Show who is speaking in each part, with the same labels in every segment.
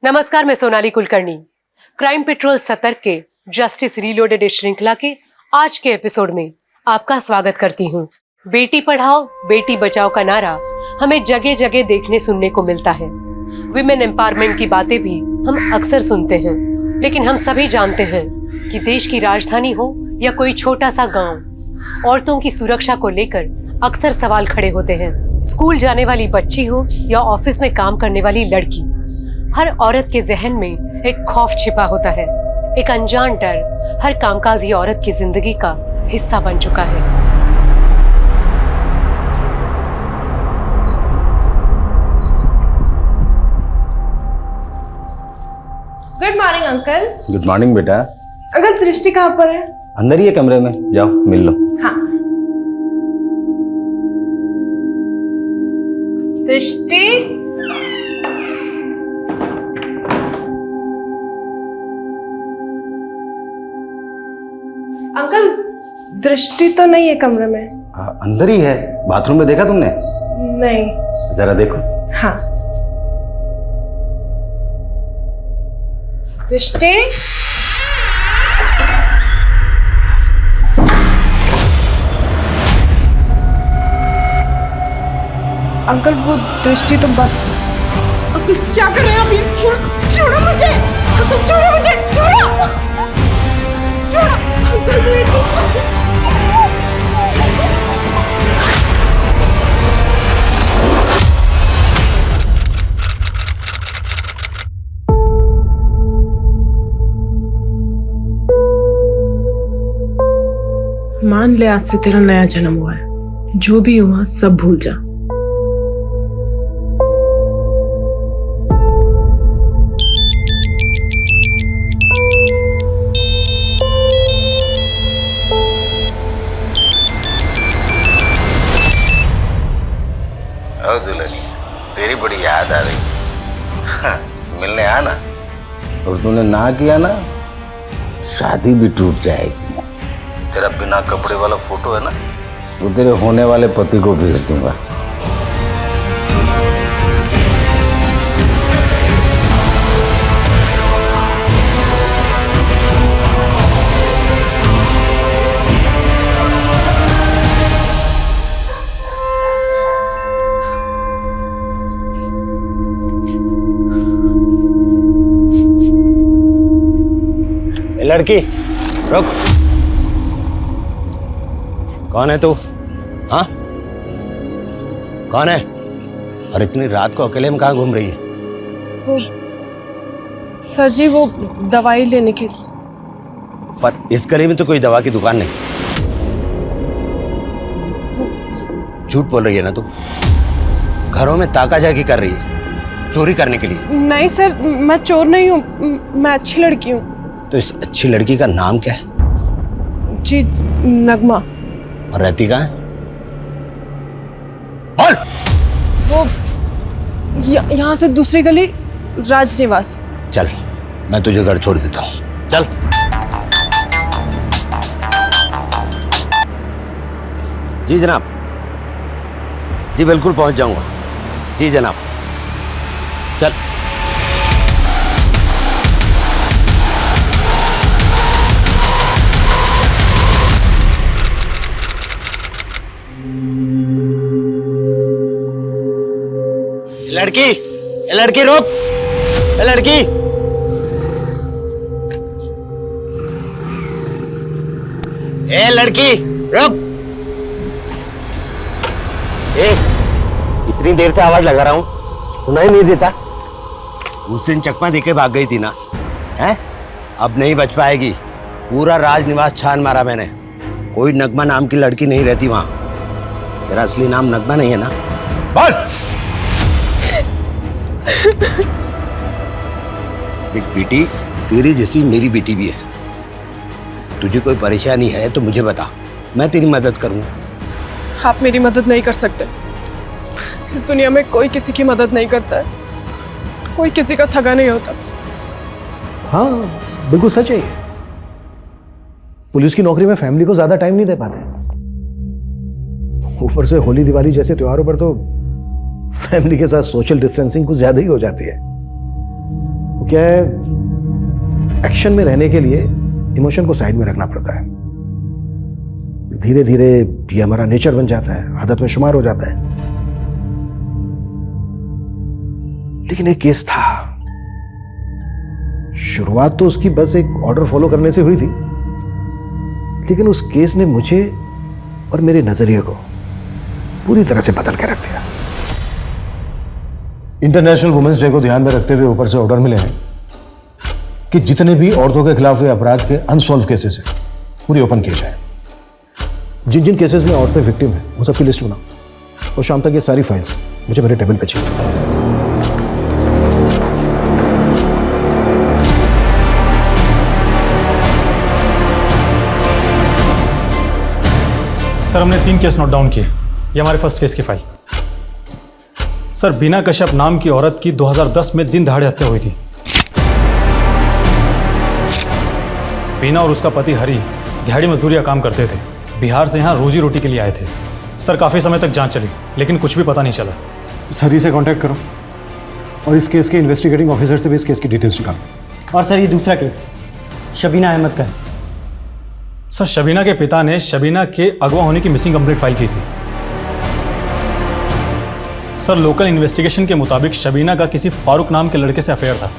Speaker 1: नमस्कार, मैं Sonali Kulkarni. Crime petrol सतर्क के जस्टिस रीलोडेड श्रृंखला के आज के एपिसोड में आपका स्वागत करती हूँ। बेटी पढ़ाओ बेटी बचाओ का नारा हमें जगह जगह देखने सुनने को मिलता है। विमेन एम्पावरमेंट की बातें भी हम अक्सर सुनते हैं, लेकिन हम सभी जानते हैं कि देश की राजधानी हो या कोई छोटा सा गांव, औरतों की सुरक्षा को लेकर अक्सर सवाल खड़े होते हैं। स्कूल जाने वाली बच्ची हो या ऑफिस में काम करने वाली लड़की, हर औरत के जहन में एक खौफ छिपा होता है। एक अनजान डर हर कामकाजी औरत की जिंदगी का हिस्सा बन चुका है।
Speaker 2: Good morning uncle.
Speaker 3: Good morning बेटा।
Speaker 2: अंकल दृष्टि कहाँ पर है?
Speaker 3: अंदर ही है कमरे में, जाओ मिल लो।
Speaker 2: हाँ। दृष्टि, अंकल दृष्टि तो नहीं है कमरे में।
Speaker 3: हाँ, अंदर ही है। बाथरूम में देखा तुमने?
Speaker 2: नहीं।
Speaker 3: जरा देखो।
Speaker 2: हाँ। दृष्टि, अंकल वो दृष्टि तो बात। अंकल क्या कर रहे हैं आप? ये छोड़ो मुझे, अंकल छोड़ो मुझे, छोड़ो, छोड़ो अंकल बेटी। मान ले आज से तेरा नया जन्म हुआ है। जो भी हुआ सब भूल जा।
Speaker 3: दुल्हनी, तेरी बड़ी याद आ रही। मिलने आना। और तूने ना किया ना, शादी भी टूट जाएगी। तेरा बिना कपड़े वाला फोटो है ना, वो तेरे होने वाले पति को भेज दूंगा। लड़की रुक। कौन है तू? हाँ, कौन है? और इतनी रात को अकेले में कहाँ घूम रही है?
Speaker 2: वो सर जी, वो दवाई लेने की।
Speaker 3: पर इस गली में तो कोई दवा की दुकान नहीं। झूठ बोल रही है ना तू? घरों में ताका झाकी कर रही है चोरी करने के लिए।
Speaker 2: नहीं सर, मैं चोर नहीं हूँ, मैं अच्छी लड़की हूँ।
Speaker 3: तो इस अच्छी लड़की का नाम क्या है?
Speaker 2: जी, नगमा।
Speaker 3: और रहती कहाँ है? बोल।
Speaker 2: वो यहाँ से दूसरी गली, राजनिवास।
Speaker 3: चल, मैं तुझे घर छोड़ देता हूँ। चल। जी जनाब। जी बिल्कुल पहुंच जाऊंगा। जी जनाब। चल। लड़की, लड़की रुक। लड़की, ए लड़की रुक। इतनी देर से आवाज लगा रहा हूं, सुनाई नहीं देता? उस दिन चकमा देके भाग गई थी ना, हैं? अब नहीं बच पाएगी। पूरा राजनिवास छान मारा मैंने, कोई नगमा नाम की लड़की नहीं रहती वहां। तेरा असली नाम नगमा नहीं है ना? बोल। देख बेटी, तेरी जैसी मेरी बेटी भी है। तुझे कोई परेशानी है तो मुझे बता, मैं तेरी मदद करूंगा।
Speaker 2: आप मेरी मदद नहीं कर सकते। इस दुनिया में कोई किसी की मदद नहीं करता है, कोई किसी का सगा नहीं होता।
Speaker 4: हाँ बिल्कुल सच है ये। पुलिस की नौकरी में फैमिली को ज्यादा टाइम नहीं दे पाते। ऊपर से होली दिवाली जैसे त्योहारों पर तो फैमिली के साथ सोशल डिस्टेंसिंग कुछ ज्यादा ही हो जाती है। क्या है, एक्शन में रहने के लिए इमोशन को साइड में रखना पड़ता है। धीरे धीरे ये हमारा नेचर बन जाता है, आदत में शुमार हो जाता है। लेकिन एक केस था, शुरुआत तो उसकी बस एक ऑर्डर फॉलो करने से हुई थी, लेकिन उस केस ने मुझे और मेरे नजरिए को पूरी तरह से बदल के रख दिया। इंटरनेशनल वुमेन्स डे को ध्यान में रखते हुए ऊपर से ऑर्डर मिले हैं कि जितने भी औरतों के खिलाफ हुए अपराध के अनसॉल्व केसेस हैं पूरी ओपन किए जाए। जिन जिन केसेस में औरतें विक्टिम हैं उन सबकी लिस्ट बनाओ और शाम तक ये सारी फाइल्स मुझे मेरे टेबल पे चाहिए।
Speaker 5: सर हमने 3 केस नोट डाउन किए। ये हमारे फर्स्ट केस की फाइल। सर बीना कश्यप नाम की औरत की 2010 में दिन दहाड़े हत्या हुई थी। बीना और उसका पति हरी दिहाड़ी मजदूरी का काम करते थे। बिहार से यहाँ रोजी रोटी के लिए आए थे। सर काफ़ी समय तक जांच चली लेकिन कुछ भी पता नहीं चला।
Speaker 4: इस हरी से कांटेक्ट करो और इस केस के इन्वेस्टिगेटिंग ऑफिसर से भी इस केस की डिटेल्स निकालो।
Speaker 6: और सर ये दूसरा केस शबीना अहमद का है।
Speaker 5: सर शबीना के पिता ने शबीना के अगवा होने की मिसिंग कंप्लेंट फाइल की थी। सर लोकल इन्वेस्टिगेशन के मुताबिक शबीना का किसी फारूक नाम के लड़के से अफेयर था।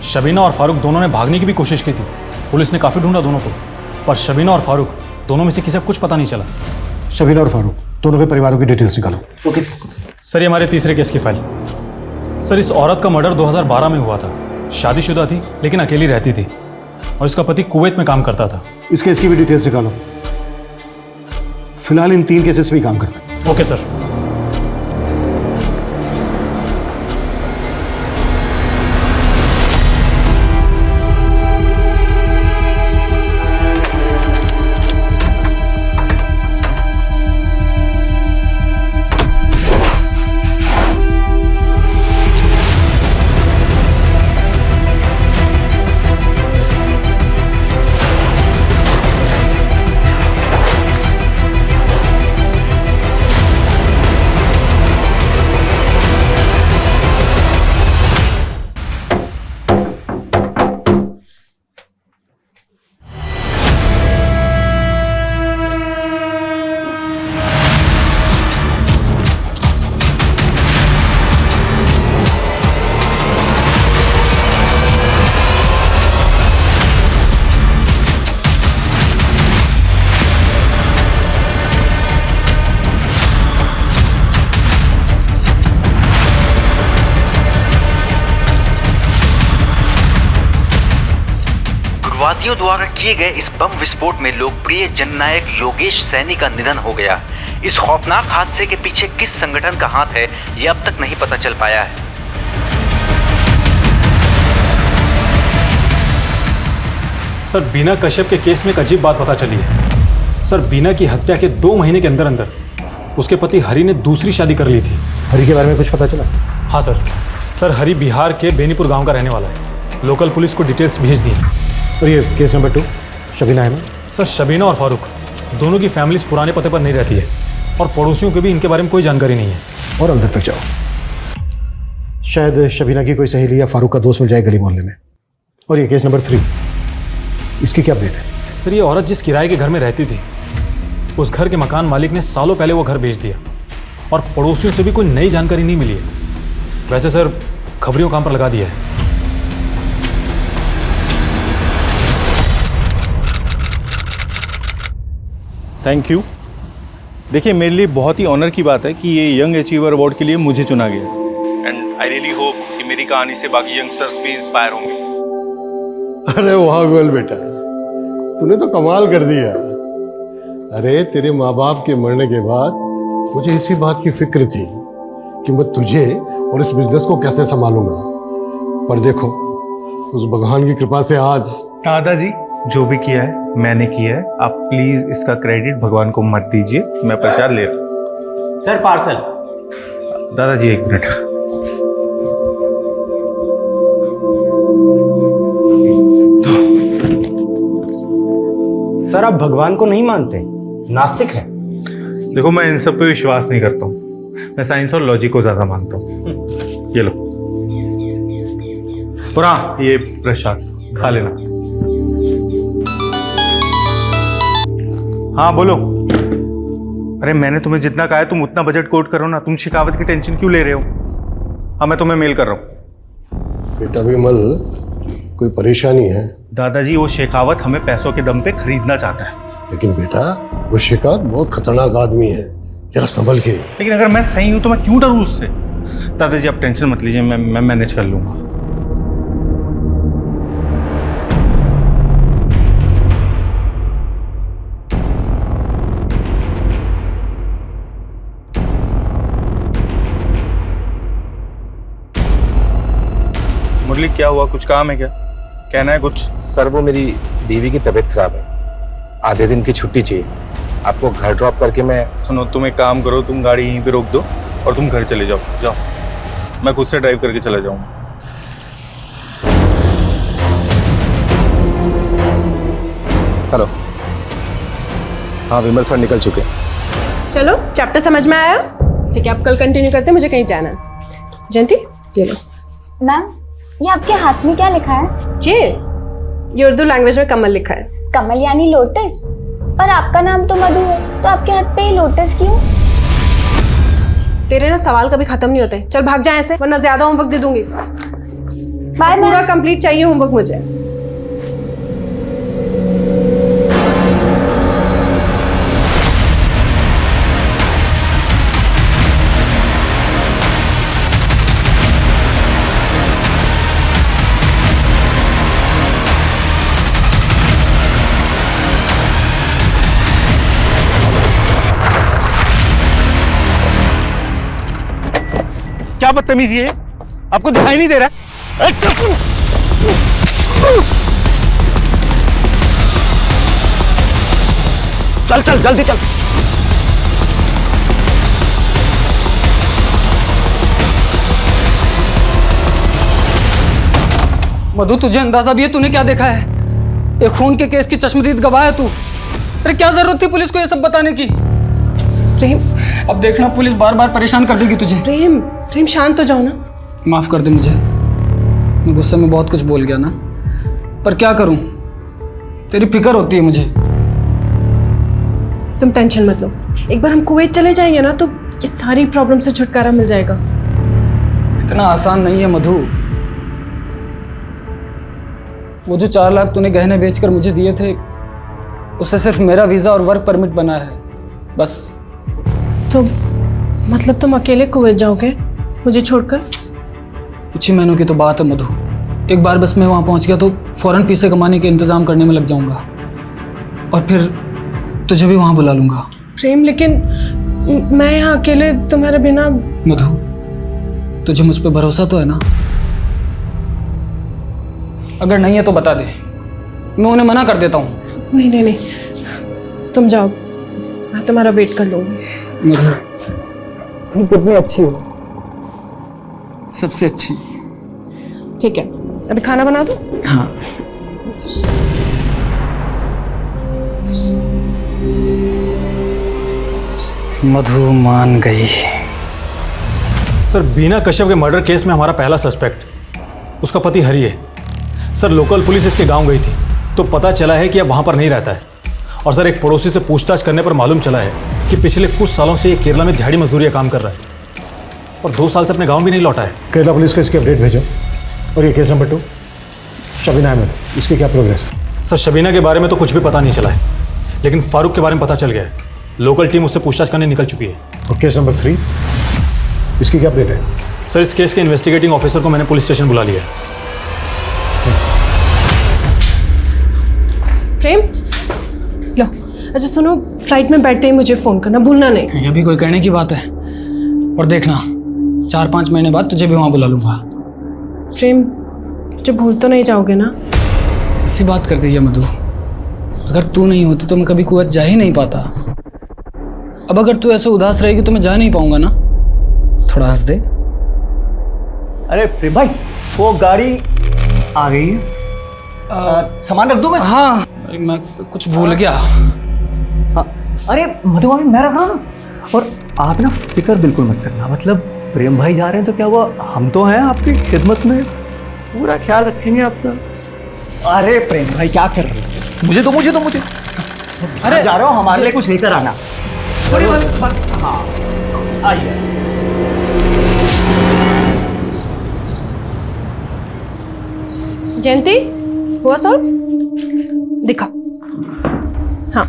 Speaker 5: शबीना और फारूक दोनों ने भागने की भी कोशिश की थी। पुलिस ने काफ़ी ढूंढा दोनों को, पर शबीना और फारूक दोनों में से किसी को कुछ पता नहीं चला।
Speaker 4: शबीना और फारूक दोनों के परिवारों की डिटेल्स निकालो।
Speaker 6: ओके
Speaker 5: सर ये हमारे तीसरे केस की फाइल। सर इस औरत का मर्डर 2012 में हुआ था। शादीशुदा थी लेकिन अकेली रहती थी और इसका पति कुवैत में काम करता था।
Speaker 4: इस केस की भी डिटेल्स निकालो। फिलहाल इन 3 केसेस पे ही काम करते हैं।
Speaker 5: Okay sir.
Speaker 7: उग्रवादियों द्वारा किए गए इस बम विस्फोट में लोकप्रिय जननायक योगेश सैनी का निधन हो गया। इस खौफनाक हादसे के पीछे किस संगठन का हाथ है ये अब तक नहीं पता चल पाया है।
Speaker 5: सर बीना कश्यप के केस में एक अजीब बात पता चली है। सर बीना की हत्या के 2 महीने के अंदर अंदर उसके पति हरी ने दूसरी शादी कर ली थी।
Speaker 4: हरी के बारे में कुछ पता चला?
Speaker 5: हाँ सर। सर हरी बिहार के बेनीपुर गांव का रहने वाला है। लोकल पुलिस को डिटेल्स भेज दी।
Speaker 4: और ये case number 2 Shabina Ahmad.
Speaker 5: Sir Shabina और फारूक दोनों की फैमिलीज पुराने पते पर नहीं रहती है और पड़ोसियों को भी इनके बारे में कोई जानकारी नहीं है।
Speaker 4: और अंदर तक जाओ, शायद शबीना की कोई सहेली या फारूक का दोस्त मिल जाए गली मोहल्ले में। और ये केस नंबर 3, इसकी क्या अपडेट है?
Speaker 5: सर ये औरत जिस किराए के घर में रहती थी उस घर के मकान मालिक ने सालों पहले वो घर बेच दिया और पड़ोसियों से भी कोई नई जानकारी नहीं मिली है। वैसे सर खबरियों काम पर लगा दिया है।
Speaker 8: Thank you. देखिए मेरे लिए बहुत ही ऑनर की बात है कि ये यंग अचीवर अवार्ड के लिए मुझे चुना गया एंड आई रियली होप कि मेरी कहानी से बाकी यंगस्टर्स भी इंस्पायर होंगे।
Speaker 9: अरे वाह गोयल बेटा, तूने तो कमाल कर दिया। अरे तेरे माँ बाप के मरने के बाद मुझे इसी बात की फिक्र थी कि मैं तुझे और इस बिजनेस को कैसे संभालूंगा, पर देखो उस भगवान की कृपा से आज।
Speaker 8: दादाजी जो भी किया है मैंने किया है, आप प्लीज इसका क्रेडिट भगवान को मत दीजिए। मैं प्रसाद ले रहा हूँ।
Speaker 6: Sir parcel.
Speaker 8: दादाजी 1 मिनट।
Speaker 6: सर आप भगवान को नहीं मानते, नास्तिक है।
Speaker 8: देखो मैं इन सब पे विश्वास नहीं करता हूँ, मैं साइंस और लॉजिक को ज्यादा मानता हूँ। ये लो। और हाँ, ये प्रसाद खा लेना। हाँ बोलो। अरे मैंने तुम्हें जितना कहा है तुम उतना बजट कोट करो ना, तुम शेखावत की टेंशन क्यों ले रहे हो? हाँ मैं तुम्हें मेल कर रहा हूँ।
Speaker 9: बेटा विमल, कोई परेशानी है?
Speaker 8: दादाजी वो शेखावत हमें पैसों के दम पे खरीदना चाहता है।
Speaker 9: लेकिन बेटा वो शेखावत बहुत खतरनाक आदमी है, जरा संभल के।
Speaker 8: लेकिन अगर मैं सही हूं तो मैं क्यों डरूं उससे? दादाजी आप टेंशन मत लीजिए, मैं मैनेज कर लूंगा। मुरली क्या हुआ, कुछ काम है क्या? कहना है कुछ?
Speaker 4: सर वो मेरी बीवी की तबीयत खराब है, आधे दिन की छुट्टी चाहिए। आपको घर ड्रॉप करके मैं।
Speaker 8: सुनो तुम एक काम करो, तुम गाड़ी यहीं पे रोक दो और तुम घर चले जाओ। जाओ, मैं खुद से ड्राइव करके चला जाऊंगा।
Speaker 4: हेलो। हाँ विमल सर निकल चुके।
Speaker 2: चलो चैप्टर समझ में आया? ठीक है, अब कल कंटिन्यू करते हैं, मुझे कहीं जाना है। जयंती ये लो।
Speaker 10: मैम ये आपके हाथ में क्या लिखा है?
Speaker 2: ये उर्दू लैंग्वेज में कमल लिखा है।
Speaker 10: कमल यानी लोटस? पर आपका नाम तो मधु है, तो आपके हाथ पे ये लोटस क्यों?
Speaker 2: तेरे ना सवाल कभी खत्म नहीं होते। चल भाग जा ऐसे, वरना ज्यादा होमवर्क दे दूंगी।
Speaker 10: बाय
Speaker 2: पूरा कंप्लीट चाहिए होमवर्क मुझे।
Speaker 8: क्या बदतमीजी है, आपको दिखाई नहीं दे रहा?
Speaker 3: चल चल जल्दी चल।
Speaker 11: मधु तुझे अंदाजा भी है तूने क्या देखा है? एक खून के केस की चश्मदीद गवाह है तू। अरे क्या जरूरत थी पुलिस को ये सब बताने की?
Speaker 2: प्रेम,
Speaker 11: अब देखना पुलिस बार बार परेशान कर देगी तुझे।
Speaker 2: प्रेम शांत हो जाओ ना।
Speaker 11: माफ कर दे मुझे, मैं गुस्से में बहुत कुछ बोल गया ना, पर क्या करूं, तेरी फिक्र होती है मुझे।
Speaker 2: तुम टेंशन मत लो, एक बार हम कुवैत चले जाएंगे ना तो ये सारी प्रॉब्लम से छुटकारा मिल जाएगा।
Speaker 11: इतना आसान नहीं है मधु। वो जो 4 लाख तूने गहने बेचकर मुझे दिए थे, उससे सिर्फ मेरा वीजा और वर्क परमिट बना है, बस।
Speaker 2: तो मतलब तुम अकेले कुवैत जाओगे मुझे छोड़कर?
Speaker 11: कुछ ही महीनों की तो बात है मधु। एक बार बस मैं वहाँ पहुँच गया तो फौरन पैसे कमाने के इंतजाम करने में लग जाऊंगा और फिर तुझे भी वहाँ बुला लूंगा।
Speaker 2: प्रेम लेकिन मैं यहाँ अकेले तुम्हारे बिना।
Speaker 11: मधु तुझे मुझ पर भरोसा तो है ना? अगर नहीं है तो बता दे, मैं उन्हें मना कर देता हूँ।
Speaker 2: नहीं, तुम जाओ, मैं तुम्हारा वेट कर लूंगी।
Speaker 11: मधु तुम कितनी अच्छी हो, सबसे अच्छी।
Speaker 2: ठीक है, अभी खाना बना दो।
Speaker 11: हाँ। मधु मान गई।
Speaker 5: सर बीना कश्यप के मर्डर केस में हमारा पहला सस्पेक्ट उसका पति हरि है। सर लोकल पुलिस इसके गांव गई थी तो पता चला है कि अब वहां पर नहीं रहता है। और सर एक पड़ोसी से पूछताछ करने पर मालूम चला है कि पिछले कुछ सालों से ये केरला में दिहाड़ी मजदूरी का काम कर रहा है और 2 साल से अपने गांव भी नहीं लौटा है।
Speaker 4: केरला पुलिस को इसकी अपडेट भेजो। और ये केस नंबर 2 शबीना अहमद, इसकी क्या प्रोग्रेस है?
Speaker 5: सर शबीना के बारे में तो कुछ भी पता नहीं चला है, लेकिन फारूक के बारे में पता चल गया है। लोकल टीम उससे पूछताछ करने निकल चुकी है।
Speaker 4: और केस नंबर 3 इसकी क्या अपडेट है?
Speaker 5: सर इस केस के इन्वेस्टिगेटिंग ऑफिसर को मैंने पुलिस स्टेशन बुला लिया है।
Speaker 2: प्रेम लो, अच्छा सुनो, फ्लाइट में बैठते ही मुझे फोन करना भूलना नहीं।
Speaker 11: ये भी कोई कहने की बात है? और देखना 4-5 महीने बाद तुझे भी वहां बुला लूंगा।
Speaker 2: प्रेम मुझे भूल तो नहीं जाओगे ना?
Speaker 11: ऐसी बात कर दी है मधु, अगर तू नहीं होती तो मैं कभी कुवैत जा ही नहीं पाता। अब अगर तू ऐसे उदास रहेगी तो मैं जा नहीं पाऊंगा ना। थोड़ा हंस दे।
Speaker 6: अरे प्रेम भाई, वो गाड़ी आ गई है। सामान रख दूं मैं?
Speaker 11: हाँ, अरे मैं कुछ भूल गया।
Speaker 6: हाँ, अरे मधु भाई मैं रख रहा हूँ ना। और आप ना फिक्र बिल्कुल मत करना, मतलब प्रेम भाई जा रहे हैं तो क्या हुआ, हम तो हैं आपकी खिदमत में। पूरा ख्याल रखेंगे अपना। अरे प्रेम भाई क्या कर रहे हो? मुझे अरे जा रहे हो, हमारे लिए कुछ लेकर आना। हाँ आइए।
Speaker 2: जयंती हुआ सॉल्व? दिखा। हाँ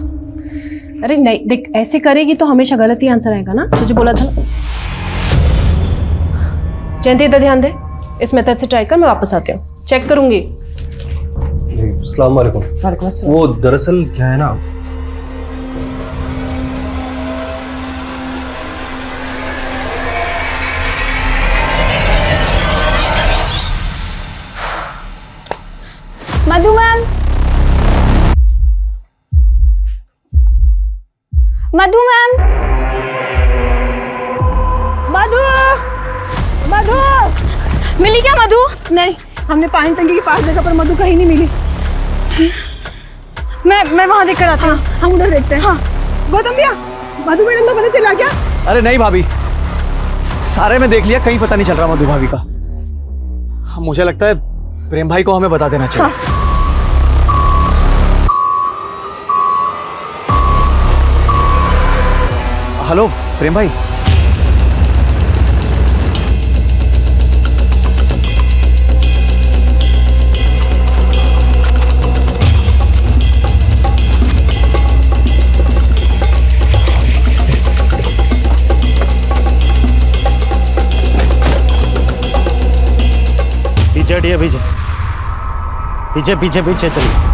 Speaker 2: अरे नहीं देख, ऐसे करेगी तो हमेशा गलत ही आंसर आएगा ना, तुझे बोला था ना। जयंती इधर ध्यान दे, इस मेथड से ट्राई कर, मैं वापस आती हूँ, चेक करूंगी।
Speaker 12: अस्सलाम वालेकुम।
Speaker 2: वालेकुम अस्सलाम।
Speaker 12: वो दरअसल क्या है ना,
Speaker 10: मधु मैम, मधु मैम,
Speaker 2: मधु, मधु
Speaker 10: मिली क्या मधु?
Speaker 2: नहीं, हमने पानी टंकी के पास देखा पर मधु कहीं नहीं मिली।
Speaker 10: मैं वहां देख कर आती हूँ।
Speaker 2: हाँ, हम उधर देखते हैं। हाँ गौतम भैया, मधु मैडम को पता चला क्या?
Speaker 6: अरे नहीं भाभी, सारे में देख लिया, कहीं पता नहीं चल रहा मधु भाभी का। मुझे लगता है प्रेम भाई को हमें बता देना चाहिए।
Speaker 2: हाँ।
Speaker 6: हेलो प्रेम भाई।
Speaker 3: पीछे हटिए, पीछे पीछे पीछे पीछे चलिए।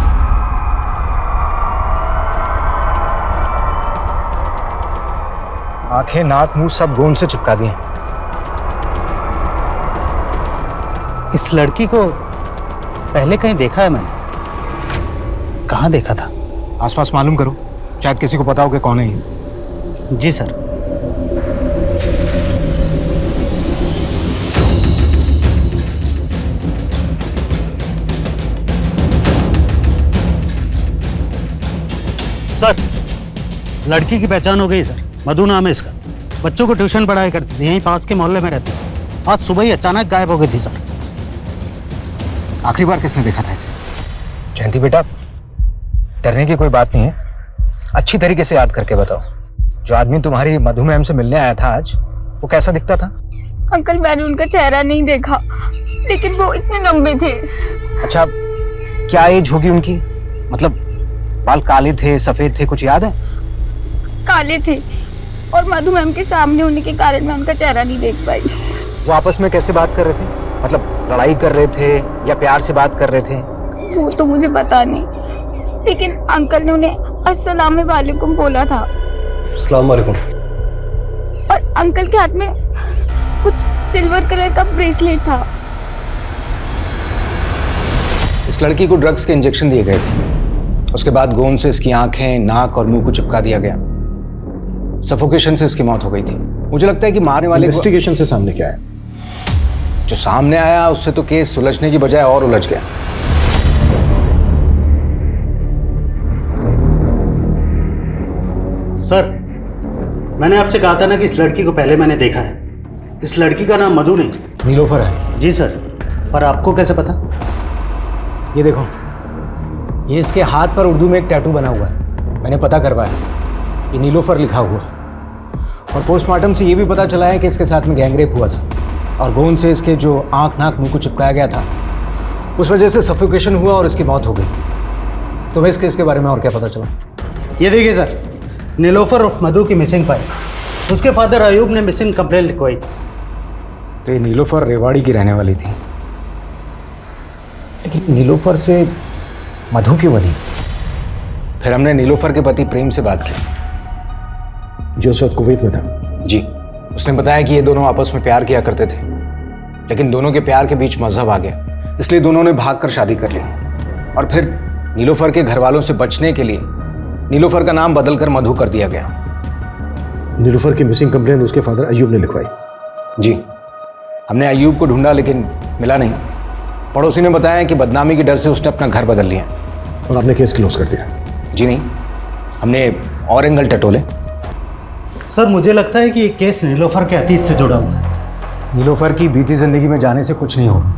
Speaker 4: आंखें, नाक, मुंह सब गोंद से चिपका दिए।
Speaker 3: इस लड़की को पहले कहीं देखा है मैंने।
Speaker 4: कहाँ देखा था? आसपास मालूम करो, शायद किसी को पता हो कि कौन है ये।
Speaker 3: जी सर। सर, लड़की की पहचान हो गई सर, मधु नाम है इसका। बच्चों को ट्यूशन पढ़ाई करती थी, यहीं पास के मोहल्ले में रहती थी। आज सुबह ही अचानक गायब हो गई थी सर।
Speaker 4: आखिरी बार किसने देखा था इसे? जयंती बेटा, डरने की कोई बात नहीं है, अच्छी तरीके से याद करके बताओ। जो आदमी तुम्हारी मधु मैम से मिलने आया था आज, वो कैसा दिखता था?
Speaker 10: अंकल मैंने उनका चेहरा नहीं देखा, लेकिन वो इतने लंबे थे।
Speaker 4: अच्छा, क्या एज होगी उनकी? मतलब बाल काले थे, सफेद थे, कुछ याद है?
Speaker 10: काले थे, और मधु मैम के सामने होने के कारण मैं उनका चेहरा नहीं देख पाई।
Speaker 4: वो आपस में कैसे बात कर रहे थे? मतलब लड़ाई कर रहे थे या प्यार से बात कर रहे थे?
Speaker 10: वो तो मुझे पता नहीं, लेकिन अंकल ने उन्हें अस्सलाम वालेकुम बोला था।
Speaker 12: अस्सलाम वालेकुम।
Speaker 10: और अंकल के हाथ में कुछ सिल्वर कलर का ब्रेसलेट था।
Speaker 4: इस लड़की को ड्रग्स के इंजेक्शन दिए गए थे, उसके बाद गोंद से इसकी आंखें, नाक और मुंह को चिपका दिया गया। सफोकेशन से इसकी मौत हो गई थी। मुझे लगता है कि मारने वाले इन्वेस्टिगेशन से सामने क्या है? जो सामने आया उससे तो केस सुलझने की बजाय और उलझ गया।
Speaker 3: सर, मैंने आपसे कहा था ना कि इस लड़की को पहले मैंने देखा है। इस लड़की का नाम मधु नहीं,
Speaker 4: नीलोफर है।
Speaker 3: जी सर। पर आपको कैसे पता?
Speaker 4: ये देखो, ये इसके हाथ पर उर्दू में एक टैटू बना हुआ है, मैंने पता करवाया, ये नीलोफर लिखा हुआ। और पोस्टमार्टम से ये भी पता चला है कि इसके साथ में गैंगरेप हुआ था, और गोंद से इसके जो आंख, नाक, मुंह को चिपकाया गया था, उस वजह से सफोकेशन हुआ और इसकी मौत हो गई। तुम्हें इस केस के बारे में और क्या पता चला?
Speaker 3: ये देखिए सर, नीलोफर और मधु की मिसिंग फाइल, उसके फादर अयूब ने मिसिंग कंप्लेंट लिखवाई।
Speaker 4: तो ये नीलोफर रेवाड़ी की रहने वाली थी, लेकिन नीलोफर से मधु क्यों बनी? फिर हमने नीलोफर के पति प्रेम से बात की, जो उस वक्त कुवैत में था।
Speaker 8: जी, उसने बताया कि ये दोनों आपस में प्यार किया करते थे, लेकिन दोनों के प्यार के बीच मजहब आ गया, इसलिए दोनों ने भागकर शादी कर ली। और फिर नीलोफर के घर वालों से बचने के लिए नीलोफर का नाम बदलकर मधु कर दिया गया।
Speaker 4: नीलोफर की मिसिंग कंप्लेंट उसके फादर अयूब ने लिखवाई।
Speaker 8: जी, हमने अयूब को ढूंढा लेकिन मिला नहीं। पड़ोसी ने बताया कि बदनामी के डर से उसने अपना घर बदल लिया।
Speaker 4: और आपने केस क्लोज कर दिया?
Speaker 8: जी नहीं, हमने और एंगल टटोले।
Speaker 3: सर, मुझे लगता है कि ये केस नीलोफर के अतीत से जुड़ा हुआ है।
Speaker 4: नीलोफर की बीती जिंदगी में जाने से कुछ नहीं होगा।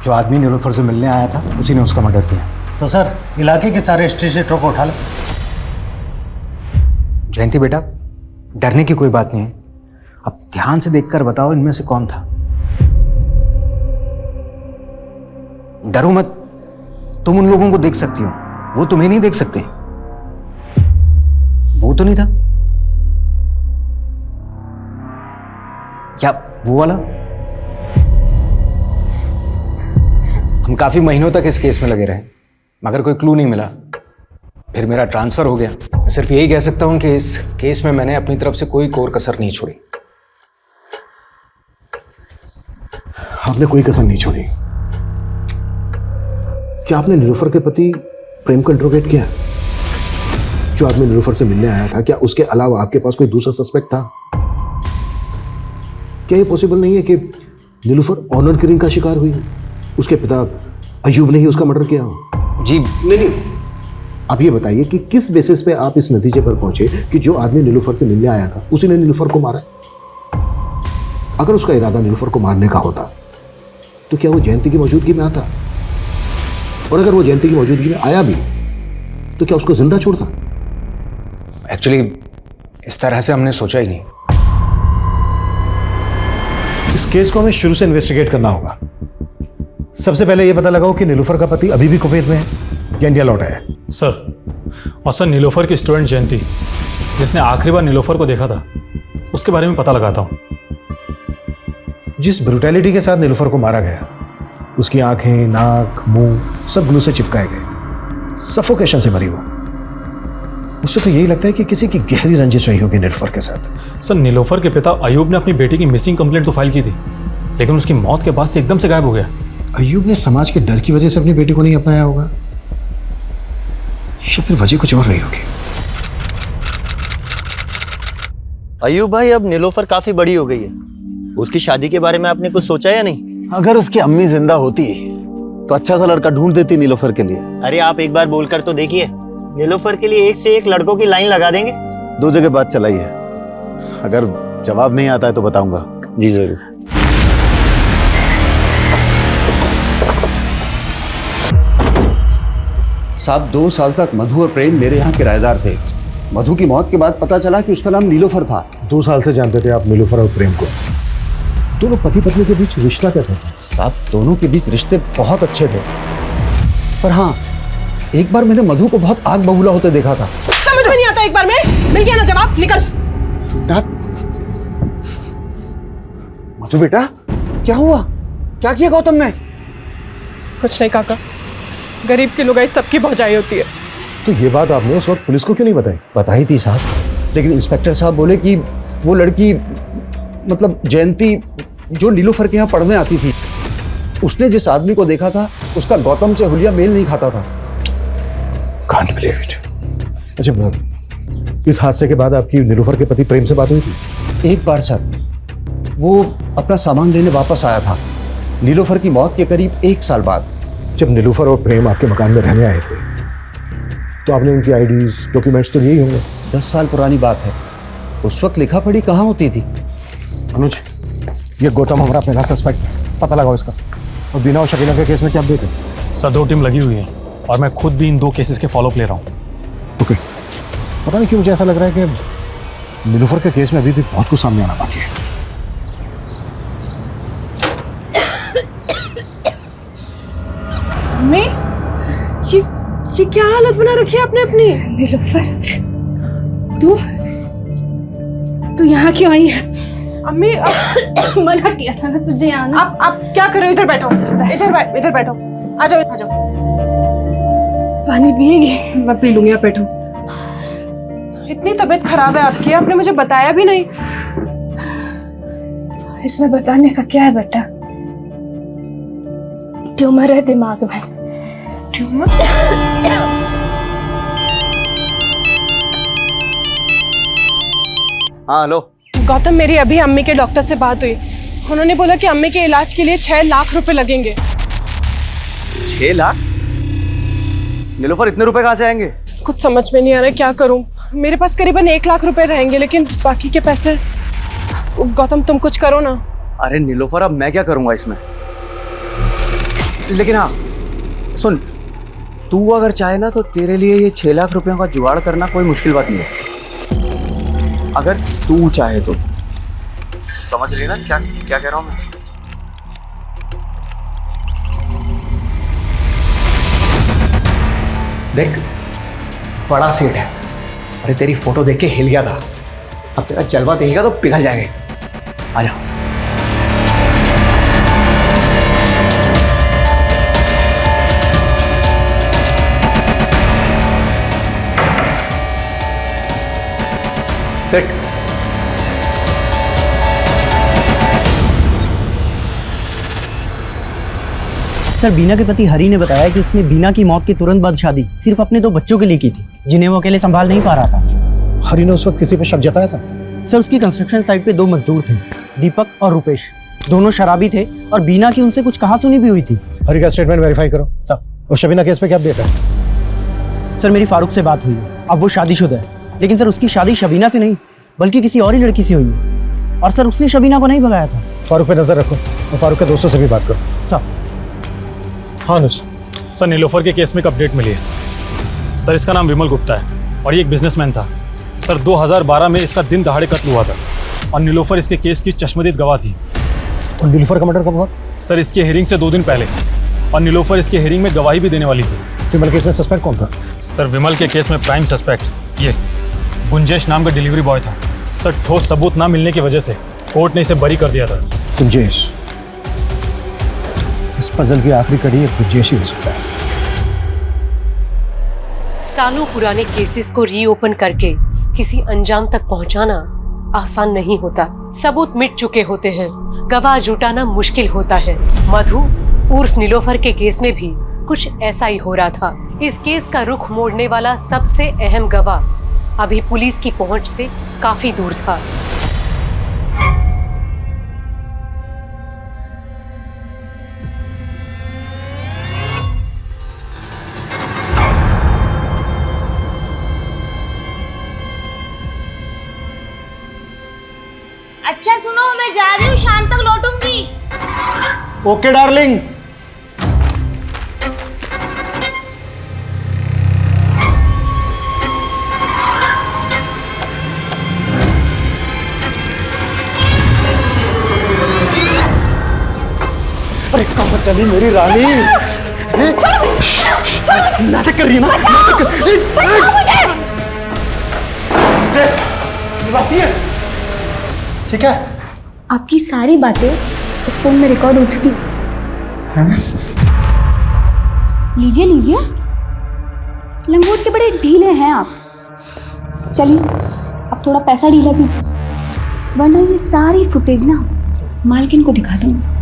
Speaker 8: जो आदमी नीलोफर से मिलने आया था उसी ने उसका मर्डर किया।
Speaker 4: तो सर इलाके के सारे स्ट्रेटरों को उठा लो।
Speaker 8: जयंती बेटा, डरने की कोई बात नहीं है। अब ध्यान से देखकर बताओ इनमें से कौन था। डरो मत, तुम उन लोगों को देख सकती हो, वो तुम्हें नहीं देख सकते। वो तो नहीं था क्या? वो वाला? हम काफी महीनों तक इस केस में लगे रहे मगर कोई क्लू नहीं मिला। फिर मेरा ट्रांसफर हो गया। मैं सिर्फ यही कह सकता हूं कि इस केस में मैंने अपनी तरफ से कोई कोर कसर नहीं छोड़ी।
Speaker 4: आपने कोई कसर नहीं छोड़ी। क्या आपने नीलोफर के पति प्रेम को इंट्रोगेट किया? जो आदमी नीलोफर से मिलने आया था, क्या उसके अलावा आपके पास कोई दूसरा सस्पेक्ट था? क्या ये पॉसिबल नहीं है कि नीलोफर ऑनर किलिंग का शिकार हुई, उसके पिता अयूब ने ही उसका मर्डर किया हो?
Speaker 8: जी
Speaker 4: नहीं, आप ये बताइए कि किस बेसिस पे आप इस नतीजे पर पहुंचे कि जो आदमी नीलोफर से मिलने आया था उसी ने नीलोफर को मारा है? अगर उसका इरादा नीलोफर को मारने का होता तो क्या वो जयंती की मौजूदगी में आता? और अगर वो जयंती की मौजूदगी में आया भी तो क्या उसको जिंदा छोड़ता?
Speaker 8: एक्चुअली इस तरह से हमने सोचा ही नहीं।
Speaker 4: इस केस को हमें शुरू से इन्वेस्टिगेट करना होगा। सबसे पहले यह पता लगाओ कि नीलोफर का पति अभी भी कुवैत में है या इंडिया लौटा है।
Speaker 5: सर, और सर नीलोफर की स्टूडेंट जयंती, जिसने आखिरी बार नीलोफर को देखा था, उसके बारे में पता लगाता हूँ।
Speaker 4: जिस ब्रूटैलिटी के साथ नीलोफर को मारा गया, उसकी आंखें, नाक, मुंह सब ग्लू से चिपकाए गए। सफोकेशन से मरी वो। उससे तो यही लगता है कि किसी की गहरी रंजिश रही होगी नीलोफर के साथ।
Speaker 5: सर, नीलोफर के पिता अयूब ने अपनी बेटी की मिसिंग कंप्लेंट तो फाइल की थी, लेकिन उसकी मौत के बाद से एकदम से गायब हो गया।
Speaker 4: अयूब ने समाज के डर की वजह से अपनी बेटी को नहीं अपनाया होगा, या फिर वजह कुछ और रही होगी।
Speaker 6: अयूब भाई, अब नीलोफर काफी बड़ी हो गई है। उसकी शादी के बारे में आपने कुछ सोचा या नहीं?
Speaker 13: अगर उसकी अम्मी जिंदा होती तो अच्छा सा लड़का ढूंढ देती नीलोफर के लिए।
Speaker 6: अरे आप एक बार बोलकर तो देखिए, नीलोफर के लिए एक से एक लड़कों की लाइन लगा देंगे।
Speaker 13: 2 जगह बात चलाई है, अगर जवाब नहीं आता है तो बताऊंगा।
Speaker 6: जी जरूर।
Speaker 14: साहब, 2 साल तक मधु और प्रेम मेरे यहाँ किराएदार थे। मधु की मौत के बाद पता चला कि उसका नाम नीलोफर था।
Speaker 4: 2 साल से जानते थे आप नीलोफर और प्रेम को? दोनों पति पत्नी के बीच रिश्ता कैसा था?
Speaker 14: साहब, दोनों के बीच रिश्ते बहुत अच्छे थे, पर हाँ, एक बार मैंने मधु को बहुत आग बबूला होते देखा था।
Speaker 2: समझ में नहीं आता, एक बार में मिल गया ना जवाब, निकल।
Speaker 14: मधु बेटा, क्या हुआ? क्या किया गौतम ने?
Speaker 2: कुछ नहीं काका, गरीब की लुगाई सबकी भौजाई होती है।
Speaker 4: तो ये बात आपने उस वक्त पुलिस को क्यों नहीं बताई?
Speaker 14: बताई थी साहब, लेकिन इंस्पेक्टर साहब बोले कि वो लड़की, मतलब जयंती, जो नीलोफर के यहाँ पढ़ने आती थी, उसने जिस आदमी को देखा था उसका गौतम से हुलिया मेल नहीं खाता था।
Speaker 4: Can't believe it। अच्छा, इस हादसे के बाद आपकी नीलोफर के पति प्रेम से बात हुई थी?
Speaker 14: एक बार सर, वो अपना सामान लेने वापस आया था नीलोफर की मौत के करीब 1 साल बाद।
Speaker 4: जब नीलोफर और प्रेम आपके मकान में रहने आए थे तो आपने उनकी आईडीज, डॉक्यूमेंट्स तो लिए होंगे?
Speaker 14: 10 साल पुरानी बात है, उस वक्त लिखा पढ़ी कहाँ होती थी।
Speaker 4: अनुज, ये गौतम हमारा पहला सस्पेक्ट, पता लगाओ इसका। और बिना और शकीला के केस में क्या अपडेट है?
Speaker 5: सर, 2 टीम लगी हुई है और मैं खुद भी इन 2 केसेस के फॉलोअप ले रहा हूँ।
Speaker 4: ओके। पता नहीं क्यों मुझे ऐसा लग रहा है कि नीलोफर के केस में अभी भी बहुत कुछ सामने आना बाकी है।
Speaker 2: अम्मी, ये क्या हालत बना रखी है आपने अपनी?
Speaker 10: नीलोफर, तू यहाँ क्यों आई है?
Speaker 2: अम्मी,
Speaker 10: मना किया था ना तुझे आना।
Speaker 2: आप क्या कर रहे हो? इधर बैठो, इधर बैठो। आ जाओ, आ जाओ।
Speaker 10: पानी पिएगी?
Speaker 2: मैं पी लूंगी, आप बैठो। इतनी तबीयत खराब है आपकी, आपने मुझे बताया भी नहीं।
Speaker 10: इसमें बताने का क्या है बेटा? ट्यूमर है दिमाग में।
Speaker 2: ट्यूमर?
Speaker 6: हाँ हेलो
Speaker 2: गौतम, मेरी अभी अम्मी के डॉक्टर से बात हुई। उन्होंने बोला कि अम्मी के इलाज के लिए 6 लाख रुपए लगेंगे।
Speaker 6: 6 लाख? नीलोफर, इतने रुपए कहाँ से आएंगे?
Speaker 2: कुछ समझ में नहीं आ रहा है, क्या करूं। मेरे पास करीबन 1 लाख रुपए रहेंगे, लेकिन बाकी के पैसे गौतम तुम कुछ करो ना।
Speaker 6: अरे नीलोफर, अब मैं क्या करूंगा इसमें? लेकिन हाँ सुन, तू अगर चाहे ना तो तेरे लिए ये 6 लाख रुपयों का जुगाड़ करना कोई मुश्किल बात नहीं है, अगर तू चाहे तो। समझ लेना क्या क्या कह रहा हूँ मैं। देख बड़ा सेठ है, अरे तेरी फोटो देख के हिल गया था, अब तेरा जलवा देखेगा तो पिघल जाएगा। आ जा। सेठ
Speaker 15: सर, बीना के पति हरी ने बताया कि उसने बीना की मौत के तुरंत बाद शादी सिर्फ अपने 2 बच्चों के लिए की थी, जिन्हें वो अकेले संभाल नहीं पा रहा था।
Speaker 4: हरी ने उस वक्त किसी पे शक जताया था?
Speaker 15: सर, उसकी कंस्ट्रक्शन साइट पे 2 मजदूर थे, दीपक और रुपेश। दोनों शराबी थे और बीना की उनसे कुछ कहा सुनी भी हुई थी।
Speaker 4: हरी का स्टेटमेंट वेरीफाई करो
Speaker 15: सर।
Speaker 4: और शबीना केस पे क्या अपडेट है?
Speaker 15: सर, मेरी फारूक से बात हुई है, अब वो शादीशुदा है, लेकिन सर उसकी शादी शबीना से नहीं बल्कि किसी और ही लड़की से हुई है, और सर उसने शबीना को नहीं भगाया था।
Speaker 4: फारूक पे नजर रखो और फारूक के दोस्तों से भी बात करो।
Speaker 15: सर।
Speaker 4: हाँ अनुज।
Speaker 5: सर, नीलोफर के केस में एक अपडेट मिली है। सर, इसका नाम विमल गुप्ता है और ये एक बिजनेसमैन था। सर, 2012 में इसका दिन दहाड़े कत्ल हुआ था और नीलोफर इसके केस की चश्मदीद गवाह थी।
Speaker 4: और नीलोफर का मर्डर कब हुआ?
Speaker 5: सर, इसके हियरिंग से 2 दिन पहले, और नीलोफर इसके हियरिंग में गवाही भी देने वाली थी।
Speaker 4: विमल केस में सस्पेक्ट कौन था?
Speaker 5: सर, विमल के केस में प्राइम सस्पेक्ट ये गुंजेश नाम का डिलीवरी बॉय था। सर, ठोस सबूत ना मिलने की वजह से कोर्ट ने इसे बरी कर दिया था।
Speaker 4: गुंजेश, इस पजल की आखिरी कड़ी एक गुंजेश ही हो सकता है।
Speaker 1: सालों पुराने केसेस को रीओपन करके किसी अंजाम तक पहुंचाना आसान नहीं होता। सबूत मिट चुके होते हैं, गवाह जुटाना मुश्किल होता है। मधु उर्फ नीलोफर के केस में भी कुछ ऐसा ही हो रहा था। इस केस का रुख मोड़ने वाला सबसे अहम गवाह अभी पुलिस की पहुंच से काफी दूर था।
Speaker 10: अच्छा सुनो, मैं जा रही हूँ, शाम तक लौटूंगी।
Speaker 8: Okay darling.
Speaker 4: अरे कहाँ चली मेरी रानी? नाटक कर रही है ना? नाटक कर।
Speaker 8: ठीक है,
Speaker 10: आपकी सारी बातें इस फोन में रिकॉर्ड हो चुकी। लीजिए लीजिए, लंगोट के बड़े ढीले हैं आप। चलिए अब थोड़ा पैसा ढीला कीजिए, वरना ये सारी फुटेज ना मालकिन को दिखा दूंगा।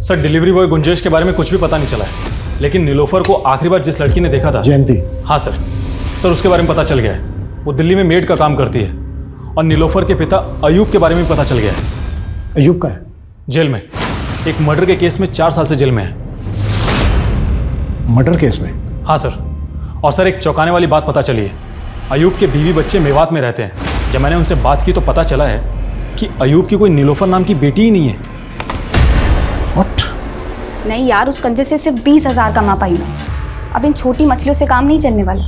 Speaker 5: सर, डिलीवरी बॉय गुंजेश के बारे में कुछ भी पता नहीं चला है, लेकिन नीलोफर को आखिरी बार जिस लड़की ने देखा था,
Speaker 4: जयंती।
Speaker 5: हाँ सर, उसके बारे में पता चल गया है। वो दिल्ली में मेड का काम करती है। और नीलोफर के पिता अयूब के बारे में पता चल गया है।
Speaker 4: अयूब का है?
Speaker 5: जेल में, एक मर्डर के केस में 4 साल से जेल में है।
Speaker 4: मर्डर केस में?
Speaker 5: हाँ सर। और सर, एक चौंकाने वाली बात पता चली है। अयूब के बीवी बच्चे मेवात में रहते हैं। जब मैंने उनसे बात की तो पता चला है कि अयूब की कोई नीलोफर नाम की बेटी ही नहीं है।
Speaker 10: नहीं यार, उस कंजे से सिर्फ 20,000 कमा पाई मैं। अब इन छोटी मछलियों से काम नहीं चलने वाला,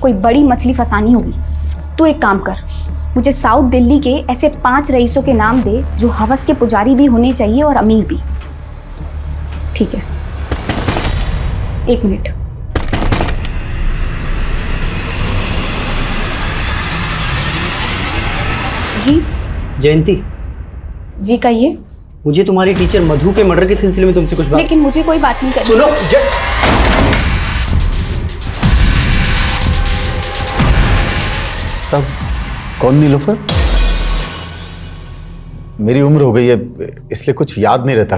Speaker 10: कोई बड़ी मछली फंसानी होगी। तू एक काम कर, मुझे साउथ दिल्ली के ऐसे 5 रईसों के नाम दे जो हवस के पुजारी भी होने चाहिए और अमीर भी। ठीक है, 1 मिनट। जी
Speaker 15: जयंती
Speaker 10: जी, कहिए।
Speaker 15: मुझे तुम्हारी टीचर मधु के मर्डर के सिलसिले में तुमसे कुछ बात।
Speaker 10: लेकिन मुझे कोई बात नहीं करनी।
Speaker 15: सुनो
Speaker 13: सब कौन नीलोफर? मेरी उम्र हो गई है इसलिए कुछ याद नहीं रहता।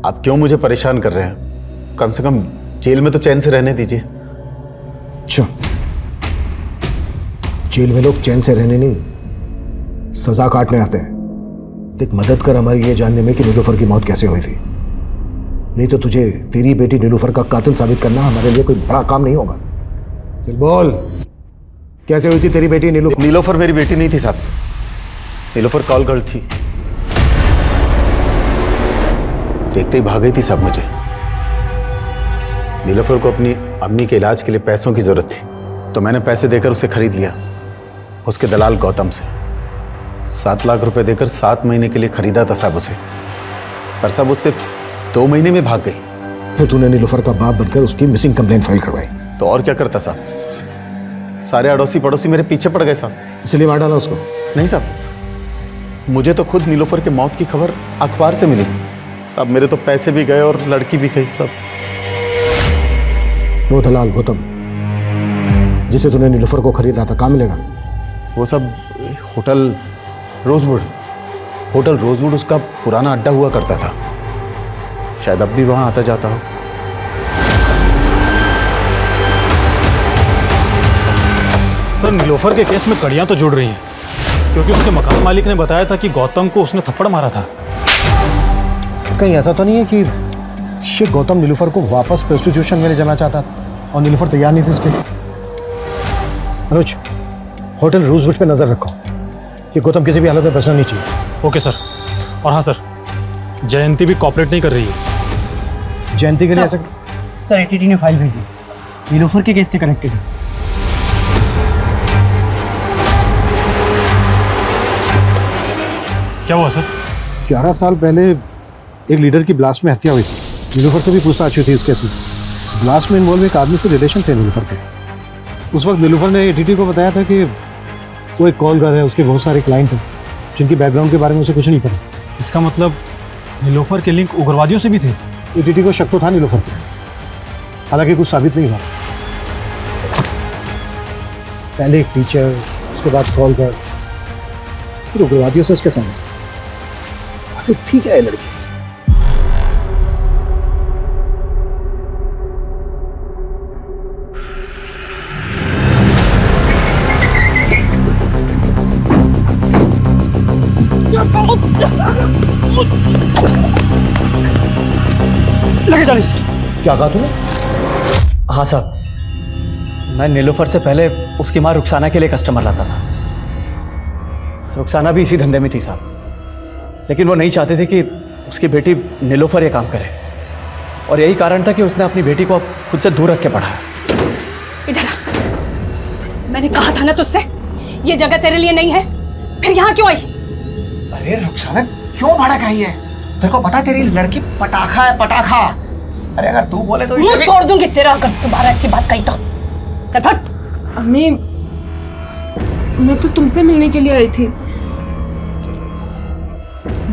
Speaker 13: आप क्यों मुझे परेशान कर रहे हैं? कम से कम जेल में तो चैन से रहने दीजिए।
Speaker 4: अच्छा, जेल में लोग चैन से रहने नहीं, सजा काटने आते हैं। देख, मदद कर हमारी ये जानने में कि नीलोफर की मौत कैसे हुई थी। नहीं तो तुझे तेरी बेटी नीलोफर का कातिल साबित करना हमारे लिए कोई बड़ा काम नहीं होगा। चल बोल, कैसे हुई थी तेरी बेटी नीलूफर?
Speaker 13: नीलोफर मेरी बेटी नहीं थी साहब, नीलोफर कॉल गर्ल थी। देखते ही भाग गई थी साहब मुझे। नीलोफर को अपनी अम्मी के इलाज के लिए पैसों की जरूरत थी, तो मैंने पैसे देकर उसे खरीद लिया उसके दलाल गौतम से। 7 लाख रुपए देकर 7 महीने के लिए खरीदा था साहब उसे, पर साहब वो सिर्फ 2 महीने में भाग गई।
Speaker 4: तो तूने नीलूफर का बाप बनकर उसकी मिसिंग कंप्लेंट फाइल करवाई?
Speaker 13: तो और क्या करता साहब, सारे अड़ोसी पड़ोसी मेरे पीछे पड़ गए साहब।
Speaker 4: इसलिए मार डाला उसको?
Speaker 13: नहीं साहब, मुझे तो खुद नीलोफर के मौत की खबर अखबार से मिली साहब। मेरे तो पैसे भी गए और लड़की भी गई साहब।
Speaker 4: वो दलाल गौतम जिसे तूने नीलूफर को खरीदा था, कहाँ मिलेगा?
Speaker 13: वो सब होटल रोजवुड उसका पुराना अड्डा हुआ करता था, शायद अब भी वहां आता जाता हो।
Speaker 5: सर, नीलोफर के केस में कड़ियां तो जुड़ रही हैं, क्योंकि उसके मकान मालिक ने बताया था कि गौतम को उसने थप्पड़ मारा था।
Speaker 4: कहीं ऐसा तो नहीं है कि ये गौतम नीलूफर को वापस प्रोस्टिट्यूशन में ले जाना चाहता था और नीलूफर तैयार नहीं थी इसके लिए? अनुज, होटल रोजवुड पे नजर रखो, ये गौतम किसी भी हालत में बचना नहीं चाहिए।
Speaker 5: Okay sir. और हाँ सर, जयंती भी कॉपरेट नहीं कर रही है।
Speaker 4: जयंती के लिए ऐसा?
Speaker 15: सर एटीटी ने फाइल भेजी, नीलोफर के केस से कनेक्टेड है।
Speaker 5: क्या हुआ सर?
Speaker 4: 11 साल पहले एक लीडर की ब्लास्ट में हत्या हुई थी। नीलूफर से भी पूछताछ हुई थी उस केस में। इस ब्लास्ट में इन्वॉल्व एक आदमी से रिलेशन थे नीलूफर के। उस वक्त नीलूफर ने एटीटी को बताया था कि वो एक कॉल कर रहा है, उसके बहुत सारे क्लाइंट हैं जिनकी बैकग्राउंड के बारे में उसे कुछ नहीं पता।
Speaker 5: इसका मतलब नीलोफर के लिंक उग्रवादियों से भी थे?
Speaker 4: एटीटी को शक तो था नीलूफर पे, हालांकि कुछ साबित नहीं हुआ। पहले एक टीचर, उसके बाद कॉल कर, फिर उग्रवादियों से उसके संग। आखिर थी क्या ये लड़की?
Speaker 14: लगे 40।
Speaker 4: क्या कहा तूने?
Speaker 14: हाँ साहब, मैं नीलोफर से पहले उसकी माँ रुखसाना के लिए कस्टमर लाता था। रुखसाना भी इसी धंधे में थी साहब, लेकिन वो नहीं चाहते थे कि उसकी बेटी नीलोफर ये काम करे, और यही कारण था कि उसने अपनी बेटी को खुद से दूर रख के पढ़ाया।
Speaker 2: इधर आ। मैंने कहा था ना तुझसे, ये जगह तेरे लिए नहीं है, फिर यहाँ क्यों आई?
Speaker 6: अरे रुखसाना क्यों भड़क रही है? तेरे को पता तेरी लड़की पटाखा है, पटाखा। अरे अगर तू बोले तो
Speaker 2: मुंह तोड़ दूंगी तेरा अगर दोबारा ऐसी बात कही तो। फट।
Speaker 16: अम्मी, मैं तो तुमसे मिलने के लिए आई थी।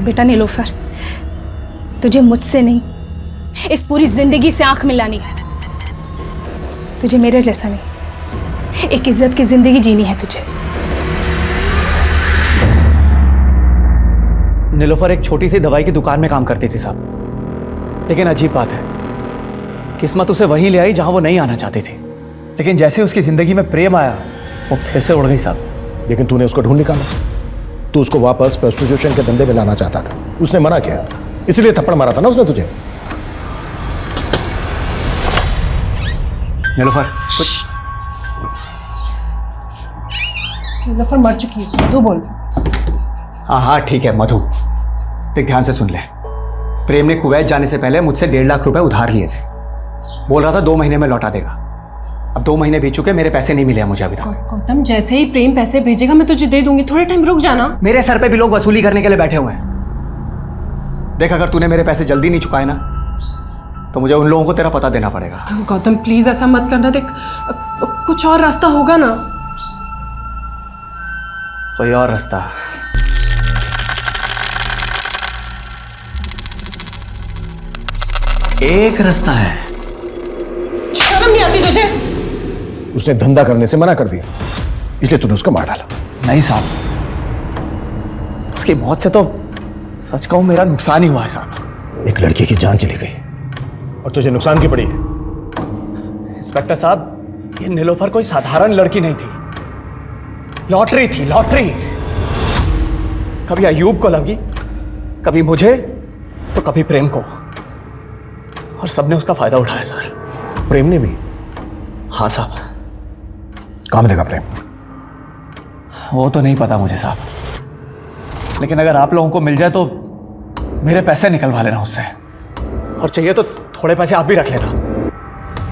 Speaker 2: बेटा नीलोफर, तुझे मुझसे नहीं, इस पूरी जिंदगी से आंख मिलानी है। तुझे मेरे जैसा नहीं, एक इज्जत की जिंदगी जीनी है तुझे।
Speaker 14: नीलोफर एक छोटी सी दवाई की दुकान में काम करती थी साहब, लेकिन अजीब बात है, किस्मत उसे वहीं ले आई जहां वो नहीं आना चाहती थी। लेकिन जैसे उसकी जिंदगी में प्रेम आया, वो फिर से उड़ गई साहब।
Speaker 4: लेकिन तूने उसको ढूंढ निकाला, तू उसको वापस प्रोस्टिट्यूशन के धंधे में लाना चाहता था, उसने मना किया, इसलिए थप्पड़ मारा था ना उसने तुझे।
Speaker 14: नीलोफर
Speaker 16: नीलोफर मर चुकी है, मधु बोल।
Speaker 14: हाँ ठीक है मधु, देख ध्यान से सुन ले। प्रेम ने कुवैत जाने से पहले मुझसे 1.5 लाख रुपए उधार लिए थे, बोल रहा था 2 महीने में लौटा देगा। अब 2 महीने बीत चुके, मेरे पैसे नहीं मिले हैं मुझे अभी तक।
Speaker 16: गौतम, जैसे ही प्रेम पैसे भेजेगा मैं तुझे दे दूंगी, थोड़े टाइम रुक जाना।
Speaker 14: मेरे सर पे भी लोग वसूली करने के लिए बैठे हुए हैं। देख, अगर तूने मेरे पैसे जल्दी नहीं चुकाए ना, तो मुझे उन लोगों को तेरा पता देना पड़ेगा।
Speaker 16: गौतम प्लीज ऐसा मत करना, देख कुछ और रास्ता होगा ना।
Speaker 14: कोई और रास्ता? एक रास्ता है।
Speaker 16: शर्म नहीं आती तुझे?
Speaker 4: उसने धंधा करने से मना कर दिया, इसलिए तूने उसको मार डाला।
Speaker 14: नहीं साहब, उसकी मौत से तो सच कहूं मेरा नुकसान ही हुआ है साहब।
Speaker 4: एक लड़की की जान चली गई और तुझे नुकसान की पड़ी है।
Speaker 14: इंस्पेक्टर साहब, ये नीलोफर कोई साधारण लड़की नहीं थी, लॉटरी थी, लॉटरी। कभी अयूब को लगी, कभी मुझे, तो कभी प्रेम को, और सबने उसका फायदा उठाया सर।
Speaker 4: प्रेम ने भी?
Speaker 14: हाँ साहब,
Speaker 4: कहाँ मिलेगा प्रेम?
Speaker 6: वो तो नहीं पता मुझे साहब, लेकिन अगर आप लोगों को मिल जाए तो मेरे पैसे निकलवा लेना उससे, और चाहिए तो थोड़े पैसे आप भी रख लेना।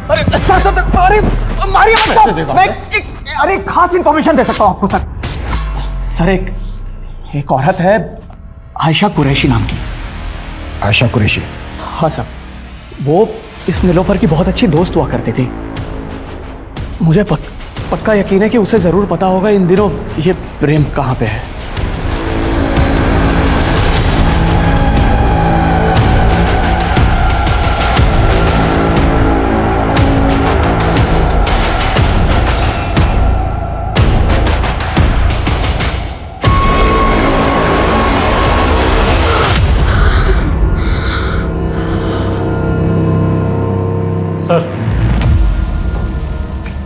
Speaker 6: अरे सर सर, अरे मारिए आप सर, मैं एक खास इंफॉर्मेशन दे सकता हूँ आपको सर। सर एक औरत है आयशा कुरैशी नाम की।
Speaker 4: आयशा कुरैशी?
Speaker 6: हाँ सर, वो इस नीलोफर की बहुत अच्छी दोस्त हुआ करती थी। मुझे पक्का यकीन है कि उसे जरूर पता होगा इन दिनों ये प्रेम कहाँ पे है।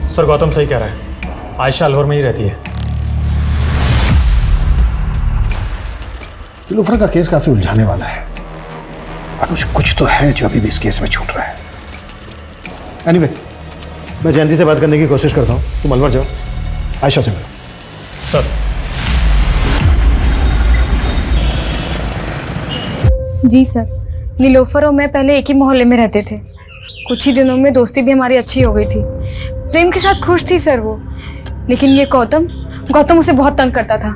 Speaker 5: सर गौतम सही कह रहा है, आयशा अलवर में ही रहती है।
Speaker 4: नीलोफर का केस काफी उलझाने वाला है, अनुज कुछ तो है जो अभी भी इस केस में छूट रहा है। एनीवे, मैं जयंती से बात करने की कोशिश करता हूँ, तुम अलवर जाओ, आयशा से मिलो।
Speaker 5: सर।
Speaker 10: जी सर, नीलोफर और मैं पहले एक ही मोहल्ले में रहते थे। कुछ ही दिनों में दोस्ती भी हमारी अच्छी हो गई थी। प्रेम के साथ खुश थी सर वो, लेकिन ये गौतम उसे बहुत तंग करता था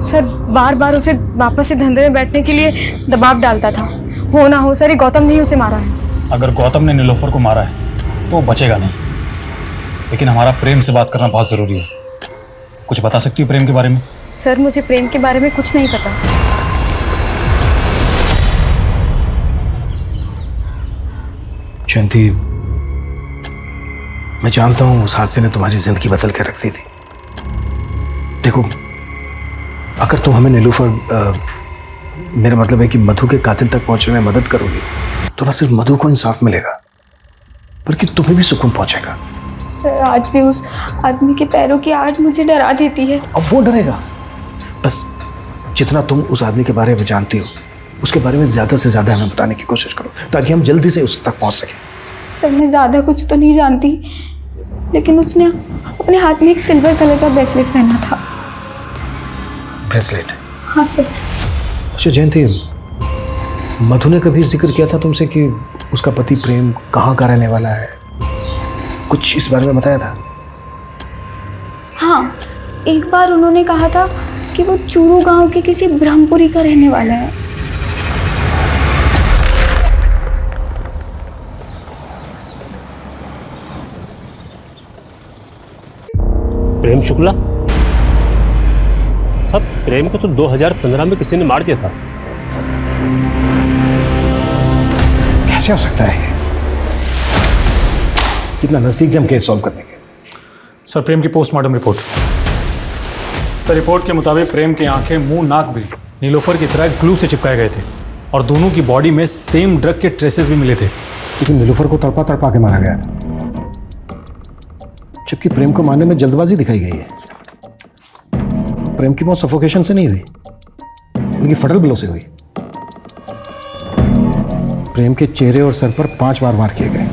Speaker 10: सर। बार बार उसे वापस से धंधे में बैठने के लिए दबाव डालता था। हो ना हो सर, ये गौतम ने ही उसे मारा है।
Speaker 5: अगर गौतम ने नीलोफर को मारा है तो वो बचेगा नहीं, लेकिन हमारा प्रेम से बात करना बहुत जरूरी है। कुछ बता सकती हो प्रेम के बारे में?
Speaker 10: सर मुझे प्रेम के बारे में कुछ नहीं पता।
Speaker 4: जयंती, मैं जानता हूं उस हादसे ने तुम्हारी जिंदगी बदल कर रख दी थी। देखो, अगर तुम हमें नीलोफर, मेरा मतलब है कि मधु के कातिल तक पहुंचने में मदद करोगी तो न सिर्फ मधु को इंसाफ मिलेगा बल्कि तुम्हें भी सुकून पहुंचेगा।
Speaker 10: सर आज भी उस आदमी के पैरों की आहट मुझे डरा देती है।
Speaker 4: अब वो डरेगा, बस जितना तुम उस आदमी के बारे में जानती हो उसके बारे में ज्यादा से ज्यादा हमें बताने की कोशिश करो ताकि हम जल्दी से उस तक पहुंच सकें।
Speaker 10: सर मैं ज्यादा कुछ तो नहीं जानती, लेकिन उसने अपने हाथ में एक सिल्वर कलर का ब्रेसलेट पहना था।
Speaker 4: ब्रेसलेट?
Speaker 10: हाँ सर।
Speaker 4: अच्छा जयंती, मधु ने कभी जिक्र किया था तुमसे कि उसका पति प्रेम कहाँ का रहने वाला है? कुछ इस बारे में बताया था?
Speaker 10: हाँ, एक बार उन्होंने कहा था कि वो चूरू गांव के किसी ब्रह्मपुरी का रहने वाला है।
Speaker 12: प्रेम शुक्ला? सब प्रेम को तो 2015 में किसी ने मार दिया था।
Speaker 4: कैसे हो सकता है? कितना नजदीक थे हम केस सॉल्व करने के।
Speaker 5: सर प्रेम की पोस्टमार्टम रिपोर्ट। सर रिपोर्ट के मुताबिक प्रेम की आंखें, मुंह, नाक भी नीलोफर की तरह ग्लू से चिपकाए गए थे और दोनों की बॉडी में सेम ड्रग के ट्रेसेस भी मिले थे।
Speaker 4: लेकिन नीलोफर को तड़पा तड़पा के मारा गया था, जबकि प्रेम को मारने में जल्दबाजी दिखाई गई है। प्रेम की मौत सफोकेशन से नहीं हुई बल्कि फटल ब्लो से हुई। प्रेम के चेहरे और सर पर 5 बार वार किए गए।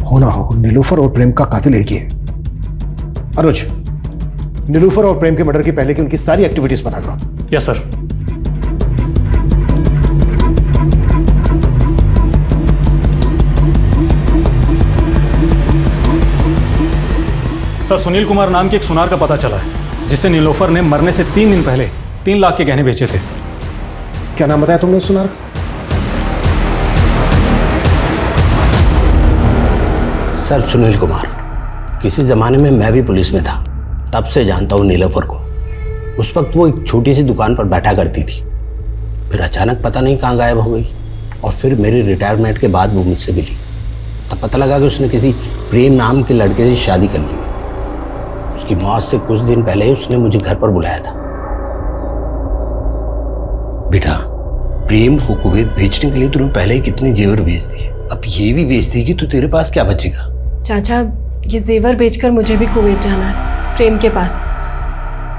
Speaker 4: होना हो नीलोफर और प्रेम का कातिल एक ही है। अनुज, नीलोफर और प्रेम के मर्डर की पहले की उनकी सारी एक्टिविटीज पता करो।
Speaker 5: Yes sir. Sir Sunil Kumar नाम के एक सुनार का पता चला है जिसे नीलोफर ने मरने से 3 दिन पहले 3 लाख के गहने बेचे थे।
Speaker 4: क्या नाम बताया तुमने उस सुनार का?
Speaker 3: सर सुनील कुमार। किसी ज़माने में मैं भी पुलिस में था, तब से जानता हूँ नीलोफर को। उस वक्त वो एक छोटी सी दुकान पर बैठा करती थी, फिर अचानक पता नहीं कहाँ गायब हो गई और फिर मेरी रिटायरमेंट के बाद वो मुझसे मिली। तब पता लगा कि उसने किसी प्रेम नाम के लड़के से शादी कर ली। उसकी मौत से कुछ दिन पहले ही उसने मुझे घर पर बुलाया था। बेटा, प्रेम को कुवैत भेजने के लिए तूने पहले ही कितने जेवर भेज दिए, अब ये भी भेज देगी तो तेरे पास क्या बचेगा?
Speaker 16: चाचा, ये जेवर बेचकर मुझे भी कुवैत जाना है, प्रेम के पास।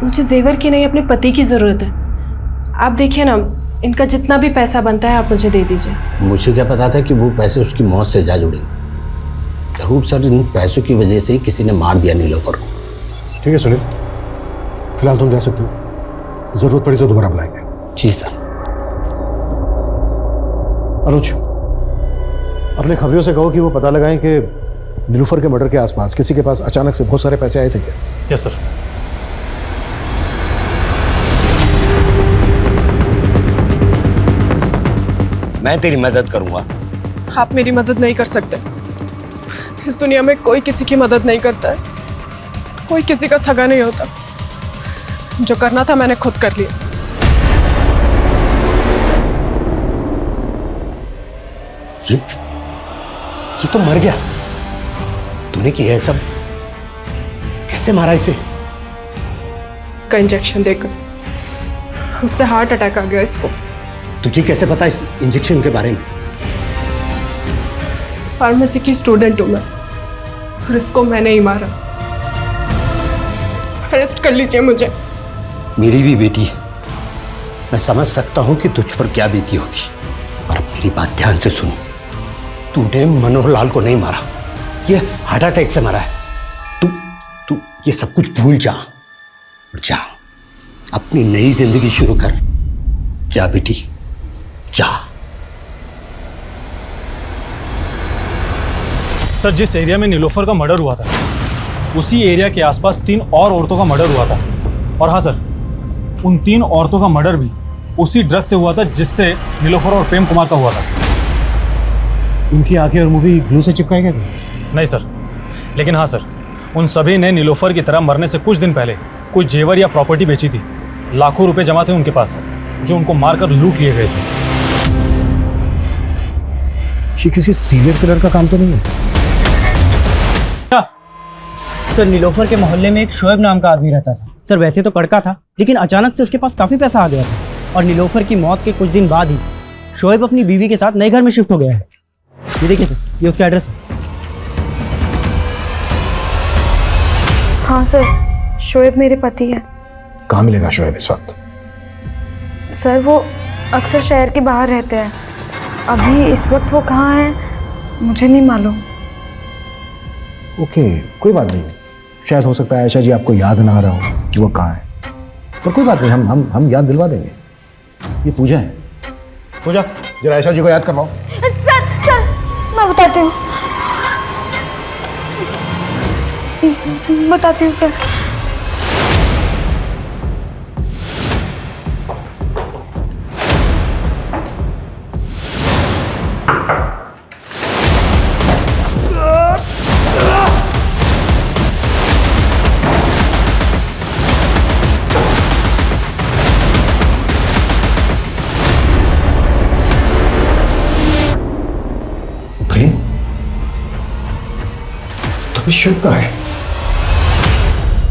Speaker 16: मुझे जेवर की नहीं, अपने पति की ज़रूरत है। आप देखिए ना, इनका जितना भी पैसा बनता है आप मुझे दे दीजिए।
Speaker 3: मुझे क्या पता था कि वो पैसे उसकी मौत से जा जुड़ेंगे। जरूर सर इन पैसों की वजह से ही किसी ने मार दिया नीलोफर को।
Speaker 4: ठीक है सुनील, फिलहाल तुम जा सकते हो, जरूरत पड़ी तो दोबारा बुलाएंगे।
Speaker 3: जी सर।
Speaker 4: अनुज, अपने खबरियों से कहो कि वो पता लगाएं कि नीलोफर के मर्डर के आसपास किसी के पास अचानक से बहुत सारे पैसे आए थे क्या?
Speaker 5: Yes sir.
Speaker 3: मैं तेरी मदद करूंगा।
Speaker 16: आप मेरी मदद नहीं कर सकते। इस दुनिया में कोई किसी की मदद नहीं करता है, कोई किसी का सगा नहीं होता। जो करना था मैंने खुद कर लिया।
Speaker 3: ये तो मर गया। तूने किया है सब? कैसे मारा इसे?
Speaker 16: का इंजेक्शन देकर उससे हार्ट अटैक आ गया इसको।
Speaker 3: तुझे कैसे पता इस इंजेक्शन के बारे में?
Speaker 16: फार्मेसी की स्टूडेंट हूं मैं और इसको मैंने ही मारा। अरेस्ट कर लीजिए मुझे।
Speaker 3: मेरी भी बेटी है, मैं समझ सकता हूं कि तुझ पर क्या बीती होगी, पर अब मेरी बात ध्यान से सुन। तूने मनोहर लाल को नहीं मारा, ये हार्ट अटैक से मरा है। तू ये सब कुछ भूल जा और जा अपनी नई जिंदगी शुरू कर। जा बेटी जा।
Speaker 5: सर, जिस एरिया में नीलोफर का मर्डर हुआ था उसी एरिया के आसपास 3 और औरतों का मर्डर हुआ था। और हाँ सर, उन 3 औरतों का मर्डर भी उसी ड्रग से हुआ था जिससे नीलोफर और प्रेम कुमार का हुआ था।
Speaker 4: उनकी आंखें और मुंह भी ग्लू से चिपकाए गए थे?
Speaker 5: नहीं सर, लेकिन हाँ सर, उन सभी ने नीलोफर की तरह मरने से कुछ दिन पहले कोई जेवर या प्रॉपर्टी बेची थी। लाखों रुपए जमा थे उनके पास जो उनको मारकर लूट लिए गए थे।
Speaker 4: ये किसी सीरियल किलर का काम तो नहीं है?
Speaker 15: सर, नीलोफर के मोहल्ले में एक शोएब नाम का आदमी रहता था। सर, वैसे तो कड़का था, लेकिन अचानक से उसके पास काफी पैसा आ गया था और नीलोफर की मौत के कुछ दिन बाद ही शोएब अपनी बीवी के साथ नए घर में शिफ्ट हो गया है। ये देखिए सर, ये उसका एड्रेस है।
Speaker 10: हाँ सर, शोएब मेरे पति है।
Speaker 4: कहाँ मिलेगा शोएब इस वक्त?
Speaker 10: सर, वो अक्सर शहर के बाहर रहते हैं। अभी इस वक्त वो कहाँ हैं मुझे नहीं मालूम।
Speaker 4: ओके, कोई बात नहीं। शायद हो सकता है आयशा जी आपको याद ना आ रहा हो कि वो कहाँ है, पर कोई बात नहीं, हम याद दिलवा देंगे। ये पूजा है। पूजा, जरा आयशा जी को याद करवाओ।
Speaker 10: सर मैं बताती हूँ सर।
Speaker 4: तो शोएब का है?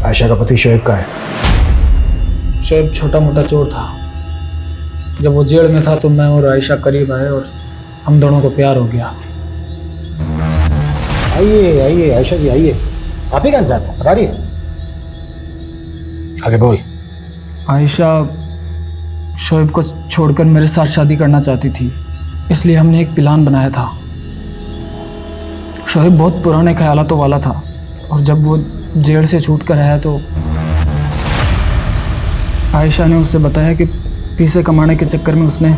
Speaker 4: आयशा का पति शोएब का है?
Speaker 11: शोएब छोटा मोटा चोर था। जब वो जेल में था तो मैं और आयशा करीब आए और हम दोनों को प्यार हो गया।
Speaker 4: आइए आइए आयशा जी आइए। आप ही का इंतजार था, बता रही है। आगे बोल।
Speaker 11: आयशा शोएब को छोड़कर मेरे साथ शादी करना चाहती थी, इसलिए हमने एक प्लान बनाया था। शोएब बहुत पुराने ख्यालातों वाला था और जब वो जेल से छूट कर आया तो आयशा ने उससे बताया कि पैसे कमाने के चक्कर में उसने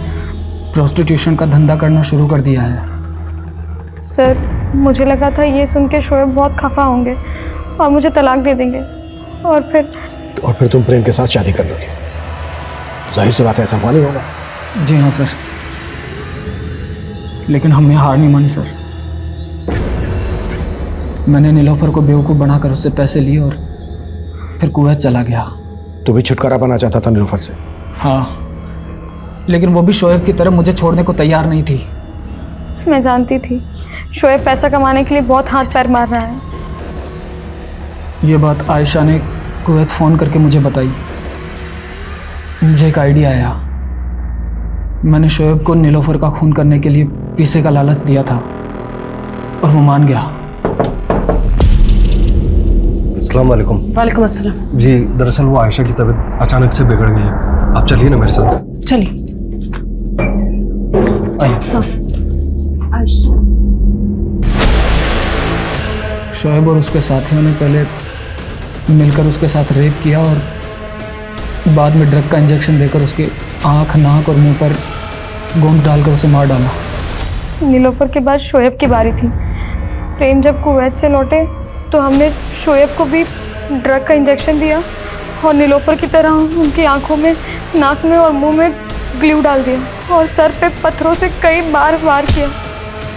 Speaker 11: प्रोस्टिट्यूशन का धंधा करना शुरू कर दिया है।
Speaker 10: सर, मुझे लगा था ये सुन के शोएब बहुत खफा होंगे और मुझे तलाक दे देंगे और फिर
Speaker 4: तुम प्रेम के साथ शादी कर लोगे। जाहिर सी बात है, ऐसा हुआ नहीं होगा।
Speaker 11: जी हाँ सर, लेकिन हमने हार नहीं मानी सर। मैंने नीलोफर को बेवकूफ़ बनाकर उससे पैसे लिए और फिर कुवैत चला गया।
Speaker 4: तू भी छुटकारा पाना चाहता था नीलोफर से?
Speaker 11: हाँ, लेकिन वो भी शोएब की तरह मुझे छोड़ने को तैयार नहीं थी।
Speaker 10: मैं जानती थी शोएब पैसा कमाने के लिए बहुत हाथ पैर मार रहा है।
Speaker 11: ये बात आयशा ने कुवैत फ़ोन करके मुझे बताई। मुझे एक आइडिया आया। मैंने शोएब को नीलोफर का खून करने के लिए पैसे का लालच दिया था और वो मान गया।
Speaker 17: अस्सलाम वालेकुम।
Speaker 16: वालेकुम अस्सलाम।
Speaker 17: जी, दरअसल वो आयशा की तबीयत अचानक से बिगड़ गई है। आप चलिए ना मेरे साथ।
Speaker 16: चलिए।
Speaker 11: शोएब और उसके साथियों ने पहले मिलकर उसके साथ रेप किया और बाद में ड्रग का इंजेक्शन देकर उसकी आँख, नाक और मुंह पर गोंद डालकर उसे मार डाला।
Speaker 10: नीलोफर के बाद शोएब की बारी थी। प्रेम जब कुवैत से लौटे तो हमने शोएब को भी ड्रग का इंजेक्शन दिया और नीलोफर की तरह उनकी आंखों में, नाक में और मुंह में ग्लू डाल दिया और सर पे पत्थरों से कई बार वार किया।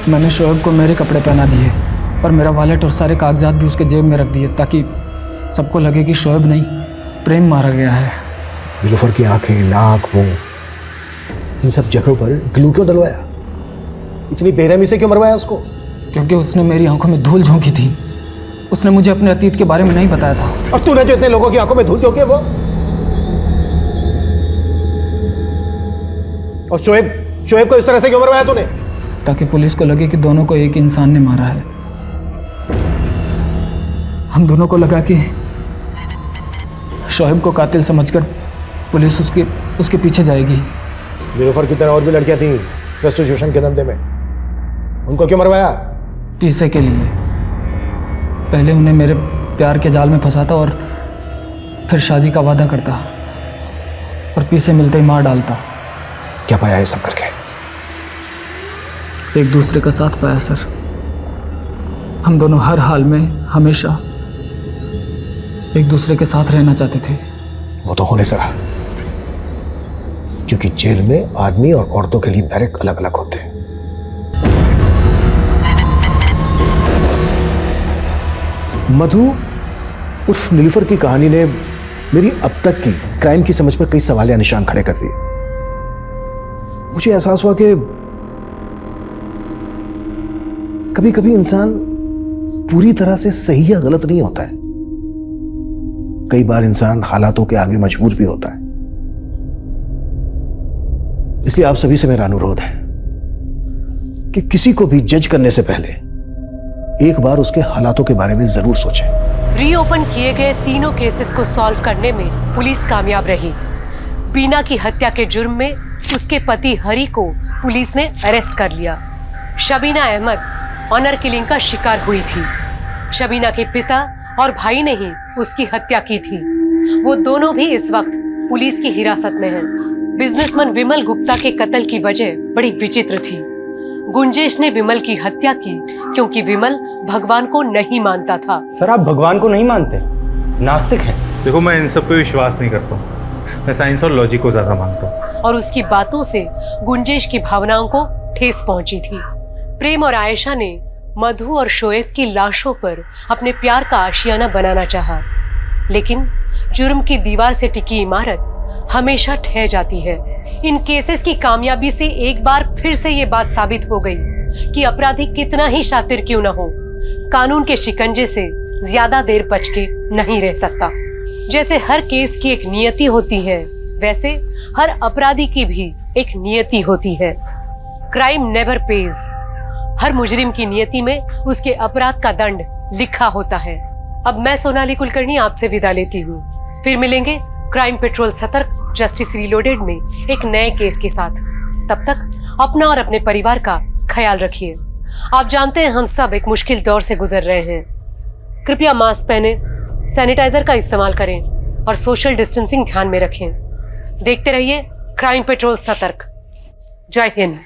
Speaker 11: मैंने शोएब को मेरे कपड़े पहना दिए और मेरा वॉलेट और सारे कागजात भी उसके जेब में रख दिए ताकि सबको लगे कि शोएब नहीं, प्रेम मारा गया है।
Speaker 4: नीलोफर की आंखें, नाक, मुंह, इन सब जगहों पर ग्लू क्यों डलवाया? इतनी बेरहमी से क्यों मरवाया उसको?
Speaker 11: क्योंकि उसने मेरी आंखों में धूल झोंकी थी। उसने मुझे अपने अतीत के बारे में नहीं बताया था।
Speaker 4: और तूने जो इतने लोगों की आंखों में धूल झोंकी है वो? और शोएब को इस तरह से क्यों मरवाया तूने?
Speaker 11: ताकि पुलिस को लगे कि दोनों को एक इंसान ने मारा है। हम दोनों को लगा कि शोएब को कातिल समझकर पुलिस उसके पीछे जाएगी।
Speaker 4: नीलोफर की तरह और भी लड़कियां थीं प्रोस्टिट्यूशन के धंधे में, उनको क्यों मरवाया?
Speaker 11: पैसे के लिए। पहले उन्हें मेरे प्यार के जाल में फंसाता और फिर शादी का वादा करता और पैसे मिलते ही मार डालता।
Speaker 4: क्या पाया है सब करके?
Speaker 11: एक दूसरे का साथ पाया सर। हम दोनों हर हाल में हमेशा एक दूसरे के साथ रहना चाहते थे।
Speaker 4: वो तो होने से रहा, क्योंकि जेल में आदमी और औरतों के लिए बैरक अलग अलग होते हैं। मधु उर्फ नीलोफर की कहानी ने मेरी अब तक की क्राइम की समझ पर कई सवाल या निशान खड़े कर दिए। मुझे एहसास हुआ कि कभी कभी इंसान पूरी तरह से सही या गलत नहीं होता है। कई बार इंसान हालातों के आगे मजबूर भी होता है। इसलिए आप सभी से मेरा अनुरोध है कि किसी को भी जज करने से पहले एक बार उसके हालातों के बारे में जरूर सोचें।
Speaker 1: रीओपन किए गए तीनों केसेस को सॉल्व करने में पुलिस कामयाब रही। बीना की हत्या के जुर्म में उसके पति हरी को पुलिस ने अरेस्ट कर लिया। शबीना अहमद ऑनर किलिंग का शिकार हुई थी। शबीना के पिता और भाई ने ही उसकी हत्या की थी। वो दोनों भी इस वक्त पुलिस की हिरासत में हैं। बिजनेसमैन विमल गुप्ता के कत्ल की वजह बड़ी विचित्र थी। गुंजेश ने विमल की हत्या की क्योंकि विमल भगवान को नहीं मानता था।
Speaker 6: सर आप भगवान को नहीं मानते, नास्तिक हैं।
Speaker 5: देखो मैं इन सब पे विश्वास नहीं करता हूँ, मैं साइंस और लॉजिक को ज्यादा मानता हूँ।
Speaker 1: और उसकी बातों से गुंजेश की भावनाओं को ठेस पहुंची थी। प्रेम और आयशा ने मधु और शोएब की लाशों पर अपने प्यार का आशियाना बनाना चाहा, लेकिन जुर्म की दीवार से टिकी इमारत हमेशा ढह जाती है। इन केसेस की कामयाबी से एक बार फिर से ये बात साबित हो गई कि अपराधी कितना ही शातिर क्यों न हो, कानून के शिकंजे से ज्यादा देर बच के नहीं रह सकता। जैसे हर केस की एक नियति होती है, वैसे हर अपराधी की भी एक नियति होती है। Crime never page. हर मुजरिम की नियति में उसके अपराध का दंड लिखा होता है। अब मैं सोनाली कुलकर्णी आपसे विदा लेती हूँ। फिर मिलेंगे क्राइम पेट्रोल सतर्क जस्टिस रीलोडेड में एक नए केस के साथ। तब तक अपना और अपने परिवार का ख्याल रखिए। आप जानते हैं हम सब एक मुश्किल दौर से गुजर रहे हैं। कृपया मास्क पहने, सैनिटाइजर का इस्तेमाल करें और सोशल डिस्टेंसिंग ध्यान में रखें। देखते रहिए क्राइम पेट्रोल सतर्क। जय हिंद।